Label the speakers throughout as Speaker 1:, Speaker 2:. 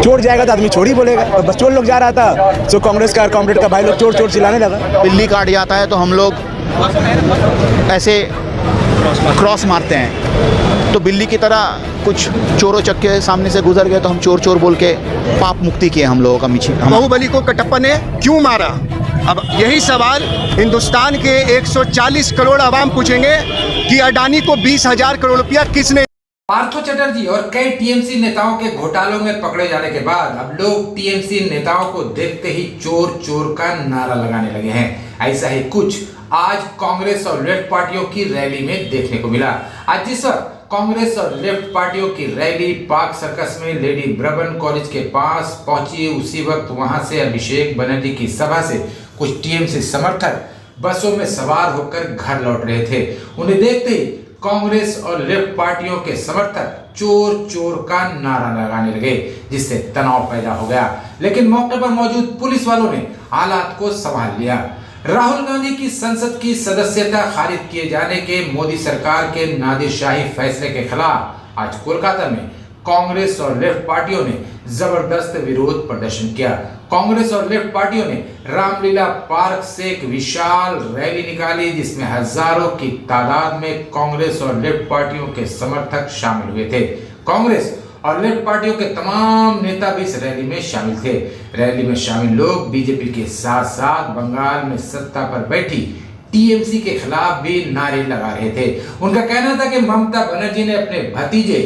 Speaker 1: चोर जाएगा तो आदमी चोर ही बोलेगा। और बस चोर लोग जा रहा था तो कांग्रेस का कॉमरेड का भाई लोग चोर चोर चिल्लाने लगा।
Speaker 2: बिल्ली काट जाता है तो हम लोग ऐसे क्रॉस मारते हैं, तो बिल्ली की तरह कुछ चोरों चक्के सामने से गुजर गए तो हम चोर चोर बोल के पाप मुक्ति किए हम लोगों का मिची।
Speaker 3: बाहुबली को कटप्पा ने क्यों मारा? अब यही सवाल हिंदुस्तान के 140 करोड़ आवाम पूछेंगे कि अडानी को 20,000 करोड़ रुपया किसने।
Speaker 4: पार्थो चटर्जी और कई टीएमसी नेताओं के घोटालों में पकड़े जाने के बाद अब लोग टीएमसी नेताओं को देखते ही चोर चोर का नारा लगाने लगे हैं। ऐसा ही कुछ आज कांग्रेस और लेफ्ट पार्टियों की रैली में देखने को मिला। आज जिस वक्त कांग्रेस और लेफ्ट पार्टियों की रैली पार्क सर्कस में लेडी ब्रबन कॉलेज के पास पहुंची, उसी वक्त वहां से अभिषेक बनर्जी की सभा से कुछ टीएमसी समर्थक बसों में सवार होकर घर लौट रहे थे। उन्हें देखते ही कांग्रेस और लेफ्ट पार्टियों के समर्थक चोर चोर का नारा लगाने लगे, जिससे तनाव पैदा हो गया। लेकिन मौके पर मौजूद पुलिस वालों ने हालात को संभाल लिया। राहुल गांधी की संसद की सदस्यता खारिज किए जाने के मोदी सरकार के नादिरशाही फैसले के खिलाफ आज कोलकाता में कांग्रेस और लेफ्ट पार्टियों ने जबरदस्त विरोध प्रदर्शन किया। कांग्रेस और लेफ्ट पार्टियों ने रामलीला पार्क से एक विशाल रैली निकाली, जिसमें हजारों की तादाद में कांग्रेस और लेफ्ट पार्टियों के समर्थक शामिल हुए थे। कांग्रेस और लेफ्ट पार्टियों के तमाम नेता भी इस रैली में शामिल थे। रैली में शामिल लोग बीजेपी के साथ साथ बंगाल में सत्ता पर बैठी टीएमसी के खिलाफ भी नारे लगा रहे थे। उनका कहना था कि ममता बनर्जी ने अपने भतीजे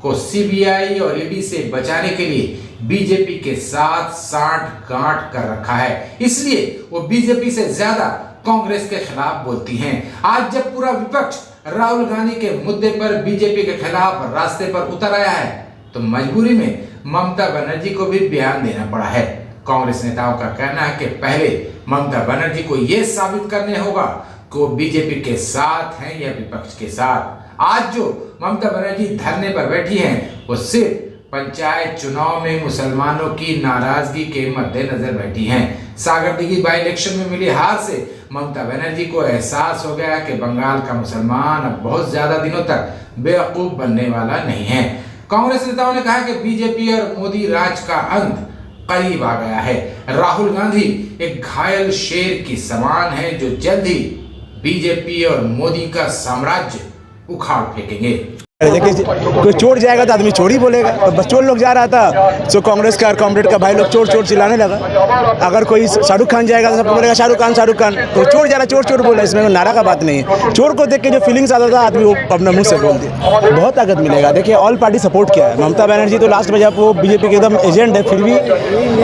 Speaker 4: को सीबीआई और ईडी से बचाने के लिए बीजेपी के साथ साठ गांठ कर रखा है, इसलिए वो बीजेपी से ज्यादा कांग्रेस के खिलाफ बोलती हैं। आज जब पूरा विपक्ष राहुल गांधी के मुद्दे पर बीजेपी के खिलाफ रास्ते पर उतर आया है, तो मजबूरी में ममता बनर्जी को भी बयान देना पड़ा है। कांग्रेस नेताओं का कहना है कि पहले ममता बनर्जी को यह साबित करने होगा कि वो बीजेपी के साथ हैं या विपक्ष के साथ। आज जो ममता बनर्जी धरने पर बैठी हैं, वो सिर्फ पंचायत चुनाव में मुसलमानों की नाराजगी के मद्देनजर बैठी हैं। सागरदिघी बाई इलेक्शन में मिली हार से ममता बनर्जी को एहसास हो गया कि बंगाल का मुसलमान अब बहुत ज्यादा दिनों तक बेवकूफ बनने वाला नहीं है। कांग्रेस नेताओं ने कहा कि बीजेपी और मोदी राज का अंत करीब आ गया है। राहुल गांधी एक घायल शेर की समान है जो जल्द ही बीजेपी और मोदी का साम्राज्य उखाड़ फेंकेंगे।
Speaker 1: देखिए, कोई चोर जाएगा तो आदमी चोर ही बोलेगा। और बस चोर लोग जा रहा था तो कांग्रेस का कॉमरेड का भाई लोग चोर चोर चिल्लाने लगा। अगर कोई शाहरुख खान जाएगा तो सब बोलेगा शाहरुख खान। तो चोर जा रहा, चोर चोर बोला, इसमें नारा का बात नहीं है। चोर को देख के जो फीलिंग्स आता था आदमी वो अपने मुंह से बोल दिया। बहुत ताकत मिलेगा। देखिए, ऑल पार्टी सपोर्ट किया है। ममता बनर्जी तो लास्ट में जब वो बीजेपी के एकदम एजेंट है,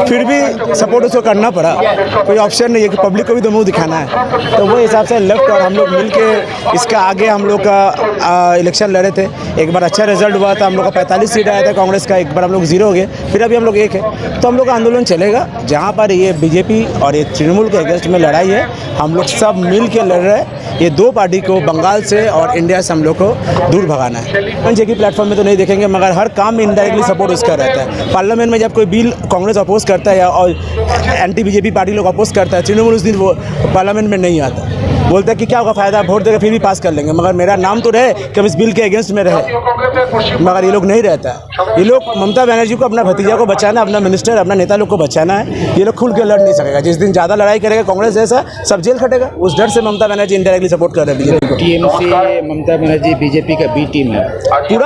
Speaker 1: फिर भी सपोर्ट उसको करना पड़ा। कोई ऑप्शन नहीं है कि पब्लिक को भी तो मुँह दिखाना है। तो वो हिसाब से लेफ्ट और हम लोग मिल के इसका आगे हम लोग का इलेक्शन लड़े थे। एक बार अच्छा रिजल्ट हुआ था, हम लोग का 45 सीट आया था कांग्रेस का, एक बार हम लोग 0 हो गए, फिर अभी हम लोग 1 है। तो हम लोग का आंदोलन चलेगा। जहाँ पर ये बीजेपी और ये तृणमूल के अगेंस्ट में लड़ाई है, हम लोग सब मिल के लड़ रहे हैं। ये दो पार्टी को बंगाल से और इंडिया से हम लोग को दूर भगाना है। जगह प्लेटफॉर्म में तो नहीं देखेंगे, मगर हर काम में इनडायरेक्टली सपोर्ट उसका रहता है। पार्लियामेंट में जब कोई बिल कांग्रेस अपोज करता है या और एंटी बीजेपी पार्टी लोग अपोज करता है, तृणमूल उस दिन वो पार्लियामेंट में नहीं आता, बोलता है कि क्या होगा फायदा, वोट देकर फिर भी पास कर लेंगे, मगर मेरा नाम तो रहे कि हम इस बिल के अगेंस्ट में रहे। मगर ये लोग नहीं रहता है। ये लोग ममता बनर्जी को, अपना भतीजा को बचाना, अपना मिनिस्टर, अपना नेता लोग को बचाना है। ये लोग खुल के लड़ नहीं सकेगा। जिस दिन ज़्यादा लड़ाई करेगा कांग्रेस जैसा, सब जेल खटेगा। उस डर से ममता बनर्जी इनडायरेक्टली सपोर्ट कर रहे हैं बीजेपी को।
Speaker 5: टीएमसी ममता बनर्जी बीजेपी का बी टीम है,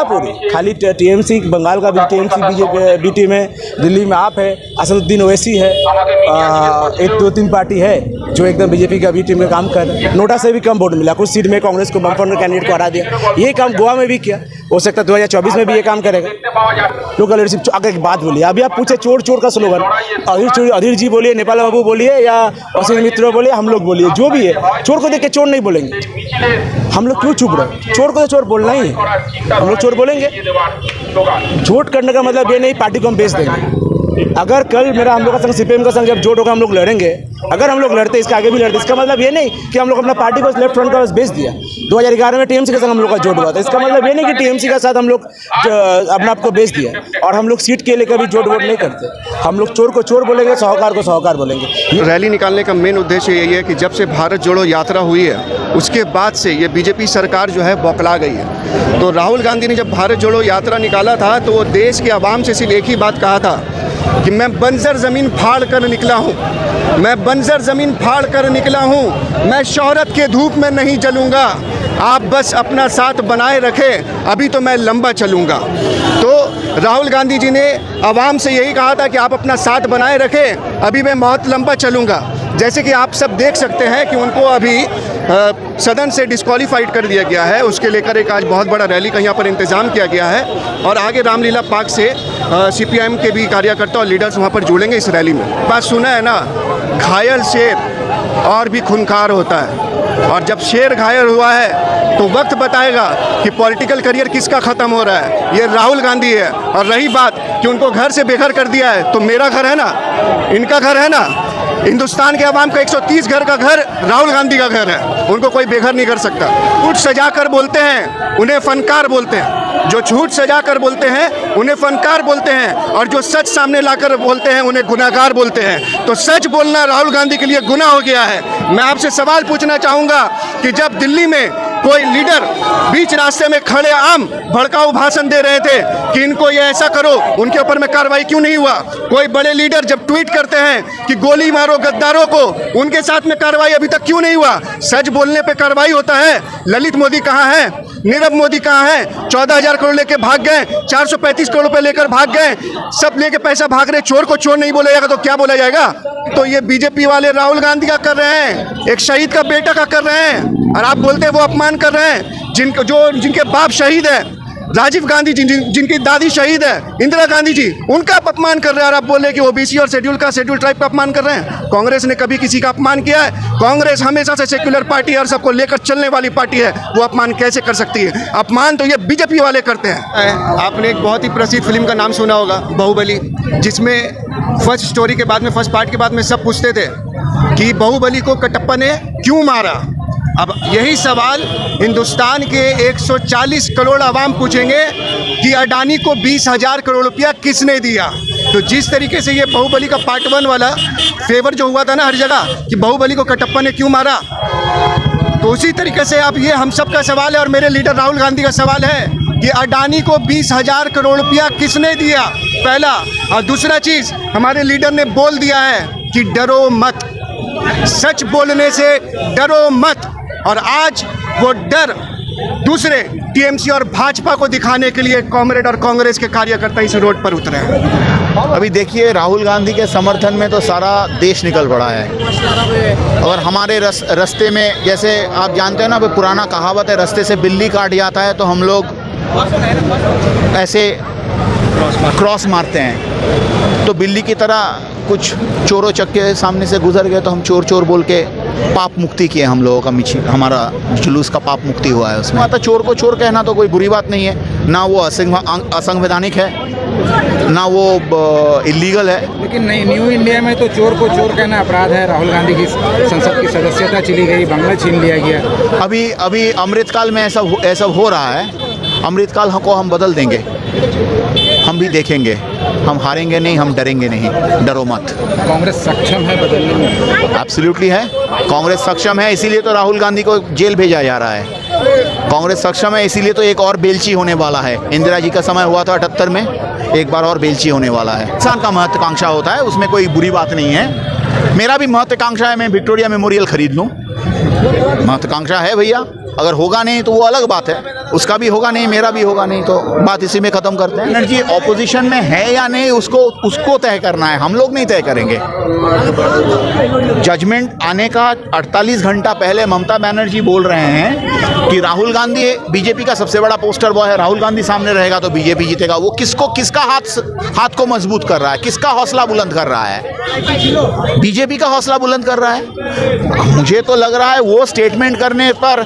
Speaker 1: पूरी खाली टीएमसी बंगाल का भी टीएमसी बीजेपी बी टीम है। दिल्ली में आप है, असदुद्दीन ओवैसी है, 1-2-3 पार्टी है जो एकदम बीजेपी का बी टीम में काम कर रहे हैं। नोटा से भी कम वोट मिला, कुछ सीट में कांग्रेस को बमफर कैंडिडेट को हरा दिया। ये काम गोवा में भी किया, हो सकता है 2024 में भी ये काम करेगा। Local leadership. अगर एक बात बोलिए, अभी आप पूछे चोर चोर का स्लोगन, अधीर जी बोलिए, नेपाल बाबू बोलिए या असीम मित्र बोलिए, हम लोग बोलिए, जो भी है, चोर को देख के चोर नहीं बोलेंगे। हम लोग क्यों चुप रहे? चोर को तो चोर बोलना ही है, हम लोग चोर बोलेंगे। झूठ करने का मतलब ये नहीं पार्टी को हम बेच देंगे। अगर कल मेरा हम लोग का संग सीपीएम का संग जब जोड़ होगा हम लोग लड़ेंगे, अगर हम लोग लड़ते इसका आगे भी लड़ते, इसका मतलब ये नहीं कि हम लोग अपना पार्टी को लेफ्ट फ्रंट का बस बेच दिया। 2011 में टीएमसी के साथ हम लोग का जोड़ हुआ था, इसका मतलब ये नहीं कि टीएमसी के साथ हम लोग अपना आपको बेच दिया। और हम लोग सीट के लिए कभी जोड़ वोट नहीं करते, हम लोग चोर को चोर बोलेंगे, साहूकार को साहूकार बोलेंगे।
Speaker 3: रैली निकालने का मेन उद्देश्य यही है कि जब से भारत जोड़ो यात्रा हुई है उसके बाद से ये बीजेपी सरकार जो है बौखला गई है। तो राहुल गांधी ने जब भारत जोड़ो यात्रा निकाला था तो वो देश के आवाम से सिर्फ एक ही बात कहा था कि मैं बंजर ज़मीन फाड़ कर निकला हूँ, मैं बंजर ज़मीन फाड़ कर निकला हूँ, मैं शोहरत के धूप में नहीं जलूँगा, आप बस अपना साथ बनाए रखें, अभी तो मैं लंबा चलूँगा। तो राहुल गांधी जी ने आवाम से यही कहा था कि आप अपना साथ बनाए रखें, अभी मैं बहुत लंबा चलूँगा। जैसे कि आप सब देख सकते हैं कि उनको अभी सदन से डिस्क्वालीफाइड कर दिया गया है, उसके लेकर एक आज बहुत बड़ा रैली का यहाँ पर इंतज़ाम किया गया है और आगे रामलीला पार्क से सीपीआईएम के भी कार्यकर्ता और लीडर्स वहाँ पर जुड़ेंगे इस रैली में। बात सुना है ना, घायल शेर और भी खूंखार होता है, और जब शेर घायल हुआ है तो वक्त बताएगा कि पॉलिटिकल करियर किसका ख़त्म हो रहा है। ये राहुल गांधी है। और रही बात कि उनको घर से बेघर कर दिया है, तो मेरा घर है ना, इनका घर है ना, हिंदुस्तान के आवाम का 130 घर का घर राहुल गांधी का घर है, उनको कोई बेघर नहीं कर सकता। झूठ सजा कर बोलते हैं उन्हें फनकार बोलते हैं, जो झूठ सजा कर बोलते हैं उन्हें फनकार बोलते हैं, और जो सच सामने लाकर बोलते हैं उन्हें गुनाहगार बोलते हैं। तो सच बोलना राहुल गांधी के लिए गुनाह हो गया है। मैं आपसे सवाल पूछना चाहूँगा कि जब दिल्ली में कोई लीडर बीच रास्ते में खड़े आम भड़काऊ भाषण दे रहे थे कि इनको ये ऐसा करो, उनके ऊपर में कार्रवाई क्यों नहीं हुआ? कोई बड़े लीडर जब ट्वीट करते हैं कि गोली मारो गद्दारों को, उनके साथ में कार्रवाई अभी तक क्यों नहीं हुआ? सच बोलने पे कार्रवाई होता है। ललित मोदी कहाँ है? नीरव मोदी कहाँ है? 14,000 करोड़ लेके भाग गए, 435 करोड़ रुपए लेकर भाग गए, सब लेके पैसा भाग रहे। चोर को चोर नहीं बोला जाएगा तो क्या बोला जाएगा? तो ये बीजेपी वाले राहुल गांधी का कर रहे हैं, एक शहीद का बेटा का कर रहे हैं, और आप बोलते हैं वो अपमान कर रहे हैं। जिनके बाप शहीद है, राजीव गांधी जी, जिनकी दादी शहीद है, इंदिरा गांधी जी, उनका आप अपमान कर रहे हैं, और आप बोल रहे हैं कि ओबीसी और शेड्यूल ट्राइब का अपमान कर रहे हैं। कांग्रेस ने कभी किसी का अपमान किया है? कांग्रेस हमेशा से सेक्युलर पार्टी है और सबको लेकर चलने वाली पार्टी है, वो अपमान कैसे कर सकती है? अपमान तो ये बीजेपी वाले करते हैं। आपने एक बहुत ही प्रसिद्ध फिल्म का नाम सुना होगा, बाहुबली, जिसमें फर्स्ट स्टोरी के बाद में, फर्स्ट पार्ट के बाद में सब पूछते थे कि बाहुबली को कटप्पा ने क्यों मारा। अब यही सवाल हिंदुस्तान के 140 करोड़ आवाम पूछेंगे कि अडानी को 20,000 करोड़ रुपया किसने दिया। तो जिस तरीके से ये बाहुबली का पार्ट 1 वाला फेवर जो हुआ था ना हर जगह कि बाहुबली को कटप्पा ने क्यों मारा, तो उसी तरीके से अब ये हम सब का सवाल है और मेरे लीडर राहुल गांधी का सवाल है कि अडानी को 20,000 करोड़ रुपया किसने दिया, पहला। और दूसरा चीज़, हमारे लीडर ने बोल दिया है कि डरो मत, सच बोलने से डरो मत। और आज वो डर दूसरे टीएमसी और भाजपा को दिखाने के लिए कॉमरेड और कांग्रेस के कार्यकर्ता इस रोड पर उतरे हैं।
Speaker 2: अभी देखिए, राहुल गांधी के समर्थन में तो सारा देश निकल पड़ा है। और हमारे रास्ते में, जैसे आप जानते हैं ना, पुराना कहावत है, रास्ते से बिल्ली काट जाता है तो हम लोग ऐसे क्रॉस मारते हैं। तो बिल्ली की तरह कुछ चोरों चक्के सामने से गुजर गए तो हम चोर चोर बोल के पाप मुक्ति किए। हम लोगों का हमारा जुलूस का पाप मुक्ति हुआ है उसमें। तो चोर को चोर कहना तो कोई बुरी बात नहीं है, ना वो असंवैधानिक है, ना वो इलीगल है।
Speaker 5: लेकिन नहीं, न्यू इंडिया में तो चोर को चोर कहना अपराध है। राहुल गांधी की संसद की सदस्यता चली गई, बंगला छीन लिया गया।
Speaker 2: अभी अमृतकाल में ऐसा हो रहा है। अमृतकाल को हम बदल देंगे, हम भी देखेंगे, हम हारेंगे नहीं, हम डरेंगे नहीं, डरो मत।
Speaker 5: कांग्रेस सक्षम है बदलने में?
Speaker 2: एब्सोल्युटली है, कांग्रेस सक्षम है, इसीलिए तो राहुल गांधी को जेल भेजा जा रहा है। कांग्रेस सक्षम है, इसीलिए तो एक और बेलची होने वाला है। इंदिरा जी का समय हुआ था 78 में, एक बार और बेलची होने वाला है। इंसान का महत्वाकांक्षा होता है, उसमें कोई बुरी बात नहीं है। मेरा भी महत्वाकांक्षा है, मैं विक्टोरिया मेमोरियल खरीद लूँ, महत्वाकांक्षा है भैया। अगर होगा नहीं तो वो अलग बात है, उसका भी होगा नहीं, मेरा भी होगा नहीं, तो बात इसी में ख़त्म करते हैं। एनर्जी ऑपोजिशन में है या नहीं, उसको तय करना है, हम लोग नहीं तय करेंगे। जजमेंट आने का 48 घंटा पहले ममता बनर्जी बोल रहे हैं कि राहुल गांधी बीजेपी का सबसे बड़ा पोस्टर बॉय है, राहुल गांधी सामने रहेगा तो बीजेपी जीतेगा। वो किसका हाथ को मजबूत कर रहा है, किसका हौसला बुलंद कर रहा है? बीजेपी का हौसला बुलंद कर रहा है। मुझे तो लग रहा है वो स्टेटमेंट करने पर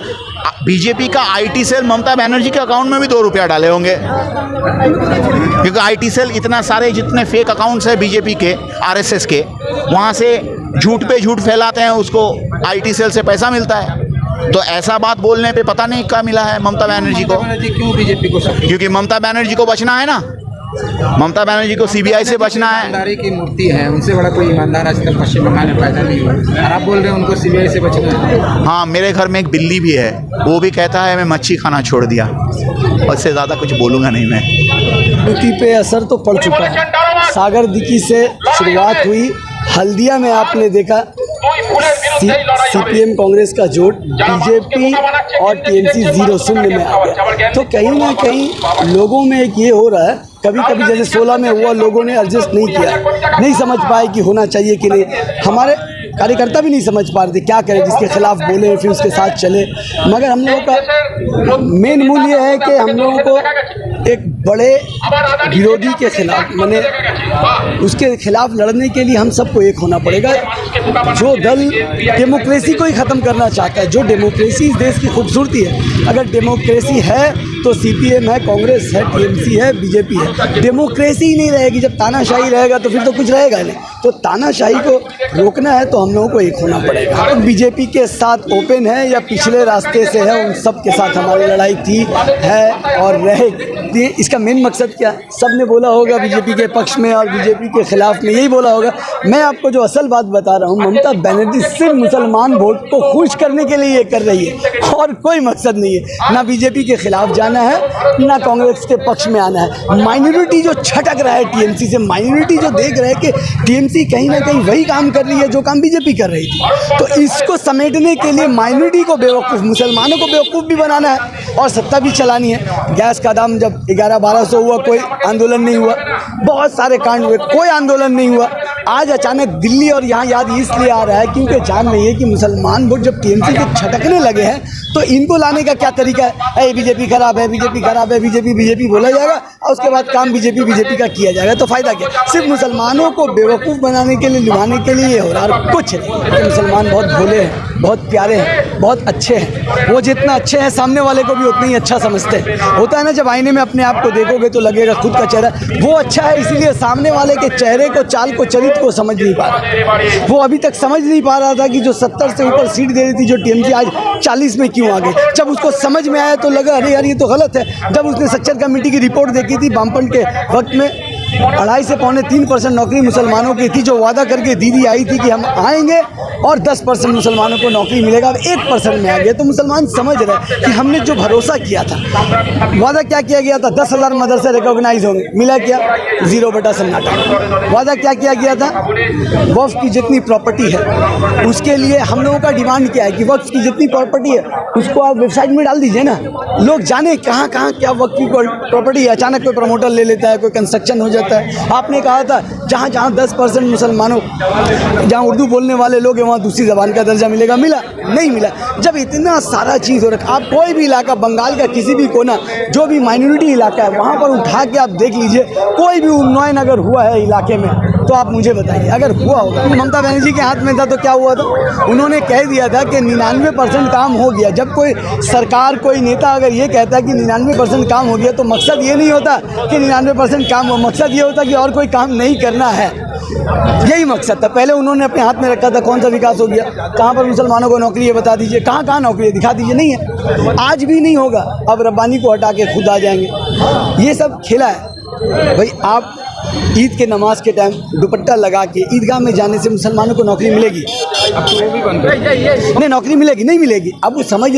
Speaker 2: बीजेपी का आईटी सेल ममता बनर्जी के अकाउंट में भी 2 रुपया डाले होंगे, क्योंकि आईटी सेल इतना सारे जितने फेक अकाउंट्स है बीजेपी के, आरएसएस के, वहाँ से झूठ पे झूठ फैलाते हैं, उसको आईटी सेल से पैसा मिलता है। तो ऐसा बात बोलने पे पता नहीं क्या मिला है ममता बनर्जी को।
Speaker 5: क्यों बीजेपी को सपोर्ट?
Speaker 2: क्योंकि ममता बनर्जी को बचना है ना, ममता बनर्जी को सीबीआई से बचना है।
Speaker 5: ईमानदारी की मूर्ति है, उनसे बड़ा कोई ईमानदार आज तक पश्चिम बंगाल में पैदा नहीं हुआ और आप बोल रहे हैं उनको सीबीआई से बचना है।
Speaker 2: हाँ, मेरे घर में एक बिल्ली भी है, वो भी कहता है मैं मच्छी खाना छोड़ दिया। उससे ज़्यादा कुछ बोलूँगा नहीं मैं।
Speaker 6: यूपी पे असर तो पड़ चुका है। सागर दिकी से शुरुआत हुई, हल्दिया में आपने देखा सीपीएम कांग्रेस का जोड़, बीजेपी और टीएमसी 0 शून्य में आ गया। तो कहीं ना कहीं लोगों में एक ये हो रहा है, कभी कभी जैसे 16 में हुआ, लोगों ने एडजस्ट नहीं किया, नहीं समझ पाए कि होना चाहिए कि नहीं। हमारे कार्यकर्ता भी नहीं समझ पा रहे थे क्या करें, जिसके खिलाफ बोले फिर उसके साथ चले। मगर हम लोगों का मेन मूल ये है कि हम लोगों को एक बड़े विरोधी के खिलाफ, माने उसके खिलाफ लड़ने के लिए हम सबको एक होना पड़ेगा। जो दल डेमोक्रेसी को ही ख़त्म करना चाहता है, जो डेमोक्रेसी इस देश की खूबसूरती है, अगर डेमोक्रेसी है तो सीपीएम है, कांग्रेस है, टीएमसी है, बीजेपी है। डेमोक्रेसी ही नहीं रहेगी, जब तानाशाही रहेगा तो फिर तो कुछ रहेगा नहीं। तो तानाशाही को रोकना है तो हम लोगों को एक होना पड़ेगा। तो बीजेपी के साथ ओपन है या पिछले रास्ते से है, उन सब के साथ हमारी लड़ाई थी, है और रहेगी। इसका मेन मकसद क्या है? सब ने बोला होगा बीजेपी के पक्ष में और बीजेपी के खिलाफ में, यही बोला होगा। मैं आपको जो असल बात बता रहा हूँ, ममता बनर्जी सिर्फ मुसलमान वोट को खुश करने के लिए ये कर रही है और कोई मकसद नहीं है। ना बीजेपी के खिलाफ जाना है, ना कांग्रेस के पक्ष में आना है। माइनॉरिटी जो छटक रहा है टीएमसी से, माइनॉरिटी जो देख रहे हैं कि टीएमसी कहीं ना कहीं वही काम कर रही है जो काम बीजेपी कर रही थी, तो इसको समेटने के लिए माइनॉरिटी को बेवकूफ़, मुसलमानों को बेवकूफ़ भी बनाना है और सत्ता भी चलानी है। गैस का दाम जब 1100-1200 हुआ, कोई आंदोलन नहीं हुआ, बहुत सारे कांड हुए, कोई आंदोलन नहीं हुआ। आज अचानक दिल्ली और यहाँ याद इसलिए आ रहा है क्योंकि जान रही है कि मुसलमान वोट जब टीएमसी के छटकने लगे हैं तो इनको लाने का क्या तरीका है? बीजेपी खराब है, बीजेपी खराब है, बीजेपी बोला जाएगा और उसके बाद काम बीजेपी का किया जाएगा। तो फायदा क्या? सिर्फ मुसलमानों को बेवकूफ़ बनाने के लिए, लुभाने के लिए ये हो रहा है, और कुछ नहीं। मुसलमान बहुत भोले हैं, बहुत प्यारे हैं, बहुत अच्छे हैं। वो जितना अच्छे हैं सामने वाले को भी उतना ही अच्छा समझते हैं। होता है ना, जब आईने में अपने आप को देखोगे तो लगेगा खुद का चेहरा वो अच्छा है, इसीलिए सामने वाले के चेहरे को, चाल को, चरित्र को समझ नहीं पा रहा। वो अभी तक समझ नहीं पा रहा था कि जो 70 से ऊपर सीट दे रही थी जो टीएमसी, आज 40 में क्यों आ गई। जब उसको समझ में आया तो लगा अरे यार ये तो गलत है। जब उसने सच्चर कमेटी की रिपोर्ट देखी थी, वामपंथ के वक्त में 2.5 से 3% नौकरी मुसलमानों की थी, जो वादा करके दीदी आई थी कि हम आएंगे और 10% मुसलमानों को नौकरी मिलेगा, अब 1% में आ गया। तो मुसलमान समझ रहे कि हमने जो भरोसा किया था, वादा क्या किया गया था, 10,000 मदरसे रिकॉग्नाइज होंगे, मिला क्या? 0 बटा सन्नाटा। वादा क्या किया गया था? वक्फ की जितनी प्रॉपर्टी है उसके लिए हम लोगों का डिमांड क्या है कि वक्फ की जितनी प्रॉपर्टी है उसको आप वेबसाइट में डाल दीजिए ना, लोग जाने कहाँ कहाँ क्या वक्फ की प्रॉपर्टी है। अचानक कोई प्रमोटर ले लेता है, कोई कंस्ट्रक्शन हो जाता है। आपने कहा था जहाँ जहाँ 10% मुसलमानों, जहाँ उर्दू बोलने वाले लोग हैं वहाँ दूसरी ज़बान का दर्जा मिलेगा, मिला? नहीं मिला। जब इतना सारा चीज़ हो रखा, आप कोई भी इलाका, बंगाल का किसी भी कोना, जो भी माइनॉरिटी इलाका है वहाँ पर उठा के आप देख लीजिए, कोई भी उन्नयन अगर हुआ है इलाके में तो आप मुझे बताइए। अगर हुआ होगा, ममता बनर्जी के हाथ में था तो क्या हुआ था? उन्होंने कह दिया था कि 99% काम हो गया। जब कोई सरकार, कोई नेता अगर ये कहता है कि 99% काम हो गया तो मकसद ये नहीं होता कि 99% काम हो, मकसद ये होता कि और कोई काम नहीं करना है। यही मकसद था। पहले उन्होंने अपने हाथ में रखा था कौन सा विकास हो गया, कहाँ पर मुसलमानों को नौकरी है बता दीजिए, कहाँ कहाँ नौकरी है दिखा दीजिए, नहीं है। आज भी नहीं होगा, अब रब्बानी को हटा के खुद आ जाएंगे। ये सब खेला है भाई। आप ईद के नमाज के टाइम दुपट्टा लगा के ईदगाह में जाने से मुसलमानों को नौकरी मिलेगी?
Speaker 5: अब तो वो भी बंद कर,
Speaker 6: नहीं, नौकरी मिलेगी? नहीं मिलेगी। अब वो समझ